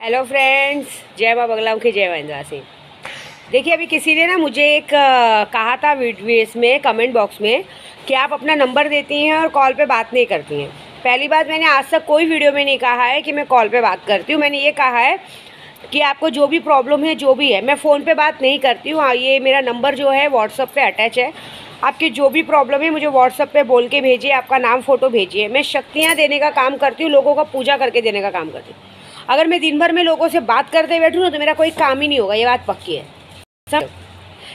Hello friends, जय माँ बगलाम की जय महेंद्र। देखिए, अभी किसी ने ना मुझे एक कहा था इसमें कमेंट बॉक्स में कि आप अपना नंबर देती हैं और कॉल पे बात नहीं करती हैं। पहली बात, मैंने आज तक कोई वीडियो में नहीं कहा है कि मैं कॉल पे बात करती हूँ। मैंने ये कहा है कि आपको जो भी प्रॉब्लम है, जो भी है, मैं फ़ोन पे बात नहीं करती हूँ। हाँ, ये मेरा नंबर जो है व्हाट्सअप पे अटैच है। आपकी जो भी प्रॉब्लम है मुझे व्हाट्सअप पे बोल के भेजिए, आपका नाम फ़ोटो भेजिए। मैं शक्तियाँ देने का काम करती हूँ, लोगों का पूजा करके देने का काम करती हूँ। अगर मैं दिन भर में लोगों से बात करते बैठूँ ना तो मेरा कोई काम ही नहीं होगा, ये बात पक्की है। सब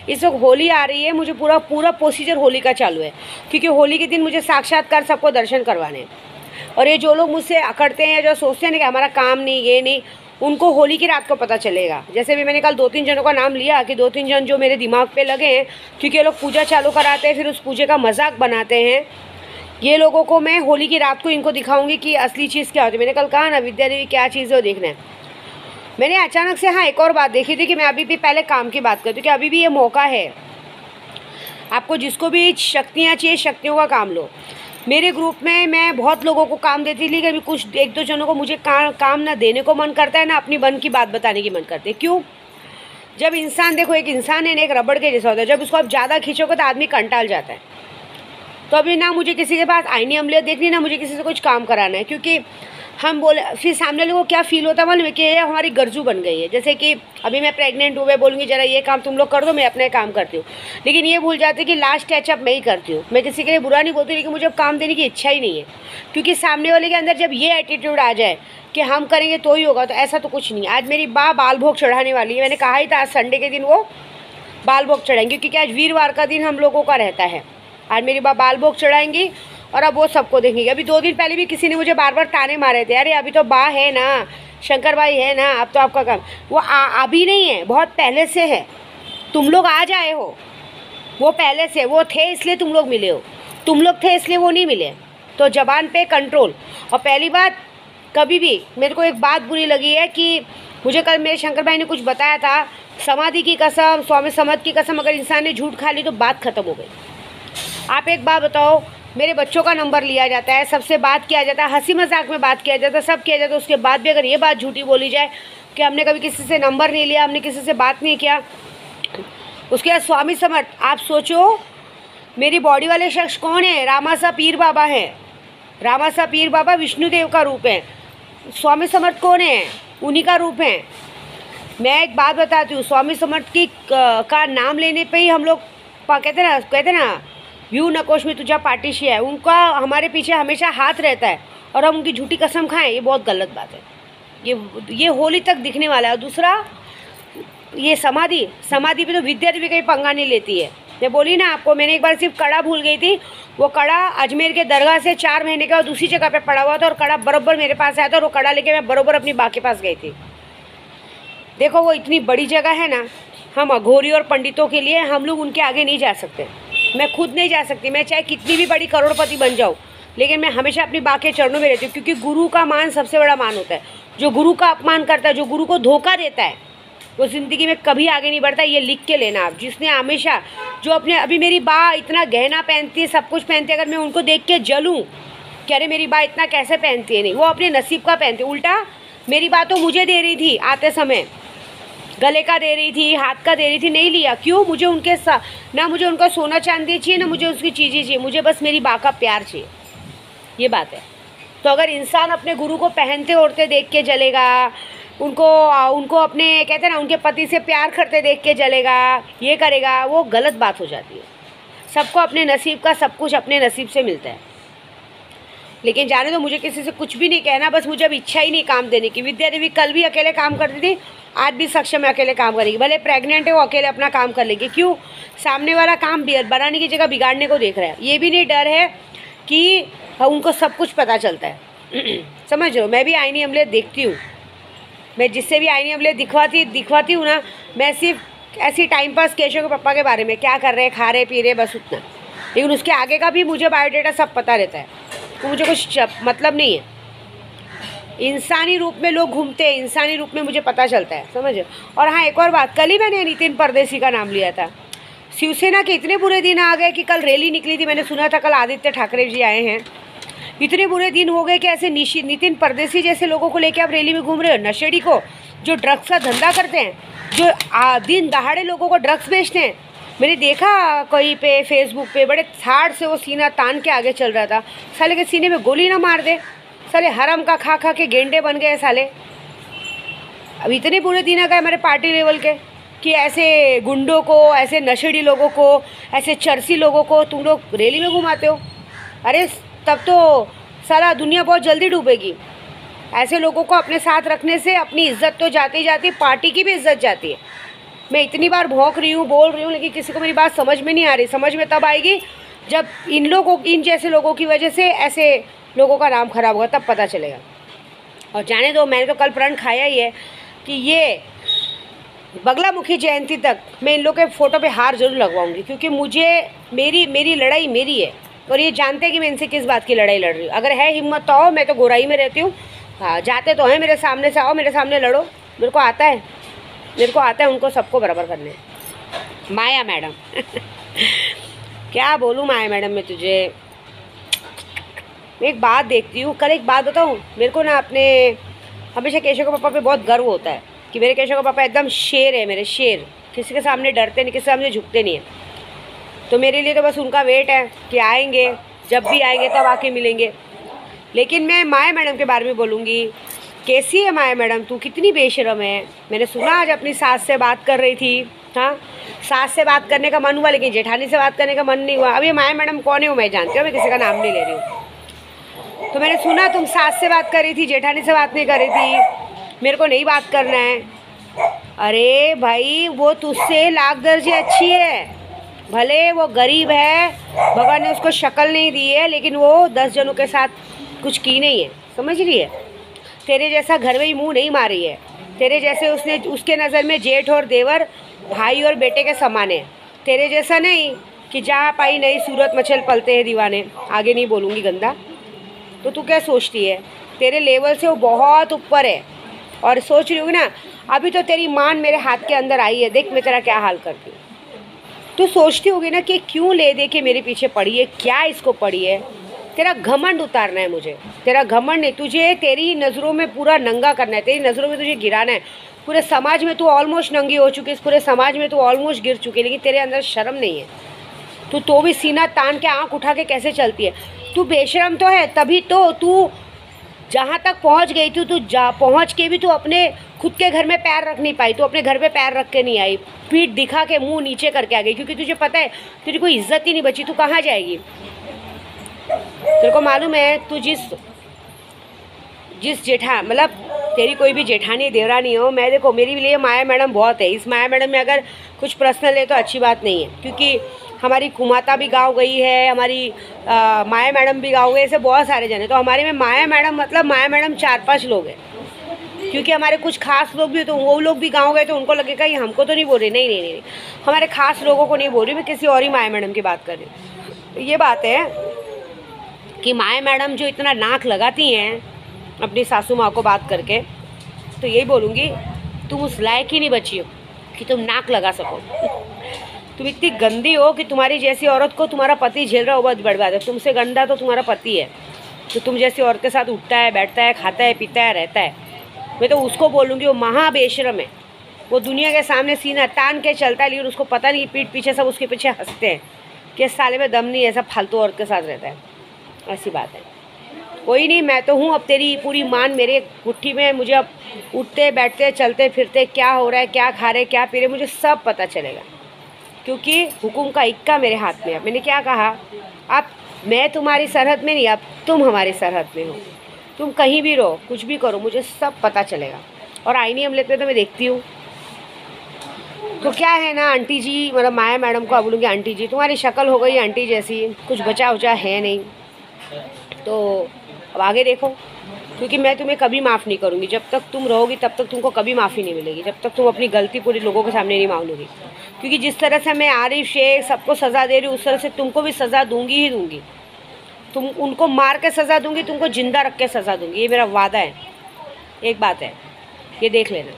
इस वक्त होली आ रही है, मुझे पूरा प्रोसीजर होली का चालू है, क्योंकि होली के दिन मुझे साक्षात्कार सबको दर्शन करवाने हैं। और ये जो लोग मुझसे अकड़ते हैं, जो सोचते हैं कि हमारा काम नहीं, ये नहीं, उनको होली की रात को पता चलेगा। जैसे भी मैंने कल 2-3 जनों का नाम लिया कि 2-3 जन जो मेरे दिमाग पे लगे हैं, क्योंकि ये लोग पूजा चालू कराते हैं, फिर उस पूजे का मजाक बनाते हैं। ये लोगों को मैं होली की रात को इनको दिखाऊंगी कि असली चीज़ क्या होती है। मैंने कल कहा ना, विद्या देवी क्या चीज़ है वो देखना है। मैंने अचानक से एक और बात देखी थी कि मैं अभी भी पहले काम की बात करती हूँ कि अभी भी ये मौका है, आपको जिसको भी शक्तियाँ चाहिए, शक्तियों का काम लो। मेरे ग्रुप में मैं बहुत लोगों को काम देती थी, लेकिन कुछ 1-2 जनों को मुझे काम ना देने को मन करता है, ना अपनी मन की बात बताने की मन करती है। क्यों? जब इंसान, देखो, एक इंसान है ना, एक रबड़ के जैसा होता है, जब उसको आप ज़्यादा खींचोगे तो आदमी कंटाल जाता है। तो अभी ना मुझे किसी के पास आईनी अमलियत देखनी, ना मुझे किसी से कुछ काम कराना है, क्योंकि हम बोले फिर सामने लोगों को क्या फील होता है मालूम है कि ये हमारी गरजू बन गई है। जैसे कि अभी मैं प्रेग्नेंट हूँ, मैं बोलूँगी जरा ये काम तुम लोग कर दो, मैं अपने काम करती हूँ, लेकिन ये भूल जाते कि लास्ट टचअप मैं ही करती हूँ। मैं किसी के लिए बुरा नहीं बोलती, लेकिन मुझे काम देने की इच्छा ही नहीं है, क्योंकि सामने वाले के अंदर जब ये एटीट्यूड आ जाए कि हम करेंगे तो ही होगा, तो ऐसा तो कुछ नहीं। आज मेरी बाल भोग चढ़ाने वाली है, मैंने कहा ही था आज संडे के दिन वो बाल भोग चढ़ाएंगे, क्योंकि आज वीरवार का दिन हम लोगों का रहता है। आज मेरी बाल भोग चढ़ाएंगी और अब वो सबको देखेंगे। अभी 2 दिन पहले भी किसी ने मुझे बार बार ताने मारे थे, अरे अभी तो बा है ना, शंकर भाई है ना, अब तो आपका काम। वो अभी नहीं है, बहुत पहले से है। तुम लोग आ जाए हो, वो पहले से वो थे इसलिए तुम लोग मिले हो, तुम लोग थे इसलिए वो नहीं मिले। तो जबान पे कंट्रोल। और पहली बात, कभी भी मेरे को एक बात बुरी लगी है कि मुझे कल मेरे शंकर भाई ने कुछ बताया था, समाधि की कसम, स्वामी समर्थ की कसम, अगर इंसान ने झूठ खा ली तो बात खत्म हो गई। आप एक बात बताओ, मेरे बच्चों का नंबर लिया जाता है, सबसे बात किया जाता है, हंसी मजाक में बात किया जाता है, सब किया जाता है, उसके बाद भी अगर ये बात झूठी बोली जाए कि हमने कभी किसी से नंबर नहीं लिया, हमने किसी से बात नहीं किया, उसके बाद स्वामी समर्थ, आप सोचो मेरी बॉडी वाले शख्स कौन है? रामासा पीर बाबा हैं। रामासा पीर बाबा विष्णुदेव का रूप है। स्वामी समर्थ कौन है? उन्हीं का रूप है। मैं एक बात बताती हूँ, स्वामी समर्थ की का नाम लेने पे ही हम लोग कहते ना व्यू नकोश में तुझा पाटिशी है, उनका हमारे पीछे हमेशा हाथ रहता है और हम उनकी झूठी कसम खाएं, ये बहुत गलत बात है। ये होली तक दिखने वाला है। दूसरा, ये समाधि पे तो विद्या देवी कहीं पंगा नहीं लेती है। मैं बोली ना आपको, मैंने एक बार सिर्फ कड़ा भूल गई थी, वो कड़ा अजमेर के दरगाह से 4 महीने का दूसरी जगह पे पड़ा हुआ था और कड़ा बराबर मेरे पास आया था और वो कड़ा लेके मैं बराबर अपनी बा के पास गई थी। देखो, वो इतनी बड़ी जगह है ना, हम अघोरी और पंडितों के लिए हम लोग उनके आगे नहीं जा सकते। मैं खुद नहीं जा सकती, मैं चाहे कितनी भी बड़ी करोड़पति बन जाऊँ, लेकिन मैं हमेशा अपनी बा के चरणों में रहती हूँ, क्योंकि गुरु का मान सबसे बड़ा मान होता है। जो गुरु का अपमान करता है, जो गुरु को धोखा देता है, वो ज़िंदगी में कभी आगे नहीं बढ़ता। ये लिख के लेना आप। जिसने हमेशा जो अपने, अभी मेरी बा इतना गहना पहनती है, सब कुछ पहनती है, अगर मैं उनको देख के जलूँ कि अरे मेरी बा इतना कैसे पहनती है, नहीं, वो अपने नसीब का पहनती है। उल्टा मेरी बा तो मुझे दे रही थी, आते समय गले का दे रही थी, हाथ का दे रही थी, नहीं लिया। क्यों? मुझे उनके साथ ना, मुझे उनका सोना चांदी चाहिए, ना मुझे उसकी चीज़ें चाहिए, मुझे बस मेरी बा का प्यार चाहिए। ये बात है। तो अगर इंसान अपने गुरु को पहनते ओढ़ते देख के जलेगा, उनको अपने कहते हैं ना, उनके पति से प्यार करते देख के जलेगा, ये करेगा, वो गलत बात हो जाती है। सबको अपने नसीब का सब कुछ अपने नसीब से मिलता है। लेकिन जाने दो, मुझे किसी से कुछ भी नहीं कहना, बस मुझे अब इच्छा ही नहीं काम देने की। विद्या देवी कल भी अकेले काम करती थी, आज भी सक्षम है, अकेले काम करेगी। भले प्रेग्नेंट है, वो अकेले अपना काम कर लेगी। क्यों? सामने वाला काम बनाने की जगह बिगाड़ने को देख रहा है। ये भी नहीं डर है कि उनको सब कुछ पता चलता है। समझ लो, मैं भी आईनी अमलियत देखती हूँ। मैं जिससे भी आईनी अमलियत दिखवाती हूँ ना, मैं सिर्फ ऐसी टाइम पास केशव के पापा के बारे में, क्या कर रहे हैं, खा रहे पी रहे, बस उतना। लेकिन उसके आगे का भी मुझे बायोडाटा सब पता रहता है, तो मुझे कुछ मतलब नहीं है। इंसानी रूप में लोग घूमते हैं, इंसानी रूप में मुझे पता चलता है, समझो। और हाँ, एक और बात, कल ही मैंने नितिन परदेसी का नाम लिया था। शिवसेना के इतने बुरे दिन आ गए कि कल रैली निकली थी, मैंने सुना था कल आदित्य ठाकरे जी आए हैं। इतने बुरे दिन हो गए कि ऐसे नितिन परदेसी जैसे लोगों को लेके आप रैली में घूम रहे हो, नशेड़ी को जो ड्रग्स का धंधा करते हैं, जो दिन दहाड़े लोगों को ड्रग्स बेचते हैं। मैंने देखा कहीं पे फेसबुक पे बड़े थाड़ से वो सीना तान के आगे चल रहा था। साले के सीने में गोली ना मार दे, साले हराम का खा खा के गेंडे बन गए साले। अब इतने बुरे दिन आ गए हमारे पार्टी लेवल के कि ऐसे गुंडों को, ऐसे नशेड़ी लोगों को, ऐसे चरसी लोगों को तुम लोग रैली में घुमाते हो। अरे तब तो सारा दुनिया बहुत जल्दी डूबेगी। ऐसे लोगों को अपने साथ रखने से अपनी इज्जत तो जाती ही जाती है, पार्टी की भी इज्जत जाती है। मैं इतनी बार भौंक रही हूँ, बोल रही हूँ, लेकिन किसी को मेरी बात समझ में नहीं आ रही। समझ में तब आएगी जब इन जैसे लोगों की वजह से ऐसे लोगों का नाम खराब होगा, तब पता चलेगा। और जाने दो, मैंने तो कल प्रण खाया ही है कि ये बगलामुखी जयंती तक मैं इन लोग के फ़ोटो पे हार जरूर लगवाऊंगी, क्योंकि मुझे मेरी लड़ाई मेरी है और ये जानते हैं कि मैं इनसे किस बात की लड़ाई लड़ रही हूँ। अगर है हिम्मत तो आओ, मैं तो गोराई में रहती हूँ। हाँ, जाते तो हैं मेरे सामने से, आओ मेरे सामने लड़ो। मेरे को आता है उनको सबको बराबर करने। माया मैडम क्या बोलूँ माया मैडम मैं तुझे। मैं एक बात देखती हूँ, कल एक बात बताऊँ, मेरे को ना अपने हमेशा केशव के पापा पे बहुत गर्व होता है कि मेरे केशव का पापा एकदम शेर है, मेरे शेर। किसी के सामने डरते नहीं, किसी के सामने झुकते नहीं है। तो मेरे लिए तो बस उनका वेट है कि आएंगे, जब भी आएंगे तब आके मिलेंगे। लेकिन मैं माया मैडम के बारे में बोलूँगी। कैसी है माया मैडम, तू कितनी बेशरम है। मैंने सुना आज अपनी सास से बात कर रही थी। हाँ, सास से बात करने का मन हुआ, लेकिन जेठानी से बात करने का मन नहीं हुआ। अब ये माया मैडम कौन है वो मैं जानती हूँ, मैं किसी का नाम नहीं ले रही हूँ। तो मैंने सुना तुम सास से बात कर रही थी, जेठानी से बात नहीं कर रही थी, मेरे को नहीं बात करना है। अरे भाई, वो तुझसे लाख दर्जे अच्छी है। भले वो गरीब है, भगवान ने उसको शक्ल नहीं दी है, लेकिन वो 10 जनों के साथ कुछ की नहीं है, समझ रही है। तेरे जैसा घर में ही मुँह नहीं मारी है। तेरे जैसे उसके नज़र में जेठ और देवर भाई और बेटे के समान है। तेरे जैसा नहीं कि जहाँ पाई नई सूरत मचल पलते हैं दीवाने। आगे नहीं बोलूँगी गंदा। तो तू क्या सोचती है, तेरे लेवल से वो बहुत ऊपर है। और सोच रही होगी ना, अभी तो तेरी मान मेरे हाथ के अंदर आई है, देख मैं तेरा क्या हाल करती हूँ। तो सोचती होगी ना कि क्यों ले दे के मेरे पीछे पड़ी है, क्या इसको पड़ी है। तेरा घमंड उतारना है मुझे, तेरा घमंड नहीं, तुझे तेरी नज़रों में पूरा नंगा करना है, तेरी नज़रों में तुझे गिराना है। पूरे समाज में तू ऑलमोस्ट नंगी हो चुकी है, पूरे समाज में तू ऑलमोस्ट गिर चुकी है, लेकिन तेरे अंदर शर्म नहीं है। तू तो भी सीना तान के आँख उठा के कैसे चलती है। तू बेशरम तो है, तभी तो तू जहाँ तक पहुँच गई थी, तू पहुँच के भी तू अपने खुद के घर में पैर रख नहीं पाई। तू अपने घर पे पैर रख के नहीं आई, पीठ दिखा के मुंह नीचे करके आ गई, क्योंकि तुझे पता है तेरी कोई इज्जत ही नहीं बची। तू कहाँ जाएगी। तेरे को मालूम है तू जिस मतलब तेरी कोई भी जेठानी देवरानी हो, मैं देखो मेरी लिए माया मैडम बहुत है। इस माया मैडम में अगर कुछ पर्सनल है तो अच्छी बात नहीं है, क्योंकि हमारी कुमाता भी गाँव गई है, हमारी माया मैडम भी गाँव गए, ऐसे बहुत सारे जने। तो हमारे में माया मैडम मतलब माया मैडम 4-5 लोग हैं, क्योंकि हमारे कुछ खास लोग भी, तो वो लोग भी गाँव गए तो उनको लगेगा ये हमको तो नहीं बोल रही। नहीं, हमारे खास लोगों को नहीं बोल रही मैं, किसी और ही माया मैडम की बात कर रही हूँ। तो ये बात है कि माया मैडम जो इतना नाक लगाती हैं अपनी सासू माँ को बात करके, तो यही बोलूँगी तुम उस लायक ही नहीं बची हो कि तुम नाक लगा सको। तुम इतनी गंदी हो कि तुम्हारी जैसी औरत को तुम्हारा पति झेल रहा हो, बहुत बड़ी बात है। तुमसे गंदा तो तुम्हारा पति है, तो तुम जैसी औरत के साथ उठता है, बैठता है, खाता है, पीता है, रहता है। मैं तो उसको बोलूँगी वो महा बेशरम है। वो दुनिया के सामने सीना तान के चलता है, लेकिन उसको पता नहीं पीठ पीछे सब उसके पीछे हंसते हैं कि इस साले में दम नहीं, ऐसा फालतू औरत के साथ रहता है। ऐसी बात है। कोई नहीं, मैं तो हूँ। अब तेरी पूरी मान मेरे मुट्ठी में। मुझे अब उठते बैठते चलते फिरते क्या हो रहा है, क्या खा रहे, क्या पी रहे, मुझे सब पता चलेगा, क्योंकि हुकुम का इक्का मेरे हाथ में है। मैंने क्या कहा, अब मैं तुम्हारी सरहद में नहीं, अब तुम हमारी सरहद में हो। तुम कहीं भी रहो, कुछ भी करो, मुझे सब पता चलेगा। और आईनी हम लेते तो मैं देखती हूँ। तो क्या है ना आंटी जी, मतलब माया मैडम को अब बोलूँगी आंटी जी, तुम्हारी शक्ल हो गई आंटी जैसी, कुछ बचा उचा है नहीं। तो अब आगे देखो, क्योंकि मैं तुम्हें कभी माफ़ नहीं करूँगी। जब तक तुम रहोगी तब तक तुमको कभी माफ़ी नहीं मिलेगी, जब तक तुम अपनी गलती पूरे लोगों के सामने नहीं मांगोगी। क्योंकि जिस तरह से मैं आरिफ शेख सबको सज़ा दे रही हूँ, उस तरह से तुमको भी सज़ा दूंगी ही दूंगी। तुम उनको मार के सज़ा दूंगी, तुमको जिंदा रख के सज़ा दूंगी, ये मेरा वादा है। एक बात है, ये देख लेना।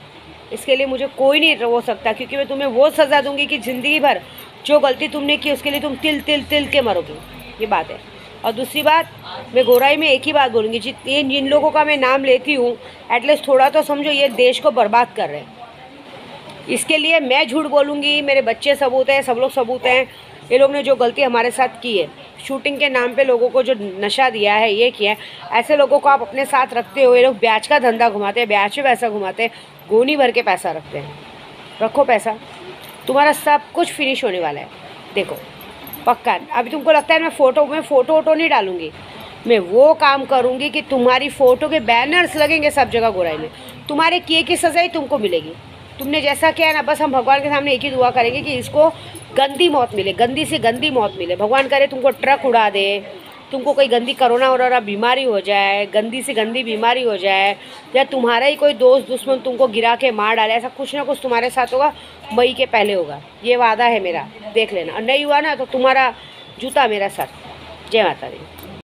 इसके लिए मुझे कोई नहीं हो सकता, क्योंकि मैं तुम्हें वो सज़ा दूंगी कि ज़िंदगी भर जो गलती तुमने की उसके लिए तुम तिल तिल तिल के मरोगे। ये बात है। और दूसरी बात, मैं गोराई में एक ही बात बोलूँगी, जिन लोगों का मैं नाम लेती हूँ एटलीस्ट थोड़ा तो समझो ये देश को बर्बाद कर रहे हैं। इसके लिए मैं झूठ बोलूँगी, मेरे बच्चे सबूत हैं, सब लोग सबूत हैं। ये लोग ने जो गलती हमारे साथ की है, शूटिंग के नाम पे लोगों को जो नशा दिया है, ये किया है, ऐसे लोगों को आप अपने साथ रखते हो। ये लोग ब्याज का धंधा घुमाते हैं, ब्याज पे पैसा घुमाते हैं, गोनी भर के पैसा रखते हैं। रखो पैसा, तुम्हारा सब कुछ फिनिश होने वाला है। देखो पक्का, अभी तुमको लगता है मैं फ़ोटो वोटो नहीं डालूँगी, मैं वो काम करूँगी कि तुम्हारी फ़ोटो के बैनर्स लगेंगे सब जगह गोराई में। तुम्हारे किए की सज़ा ही तुमको मिलेगी। तुमने जैसा किया है ना, बस हम भगवान के सामने एक ही दुआ करेंगे कि इसको गंदी मौत मिले, गंदी से गंदी मौत मिले। भगवान करे तुमको ट्रक उड़ा दे, तुमको कोई गंदी कोरोना वरोना बीमारी हो जाए, गंदी से गंदी बीमारी हो जाए, या तुम्हारा ही कोई दोस्त दुश्मन तुमको गिरा के मार डाले। ऐसा कुछ ना कुछ तुम्हारे साथ होगा, मई के पहले होगा, ये वादा है मेरा, देख लेना। और नहीं हुआ ना तो तुम्हारा जूता मेरा सर। जय माता दी।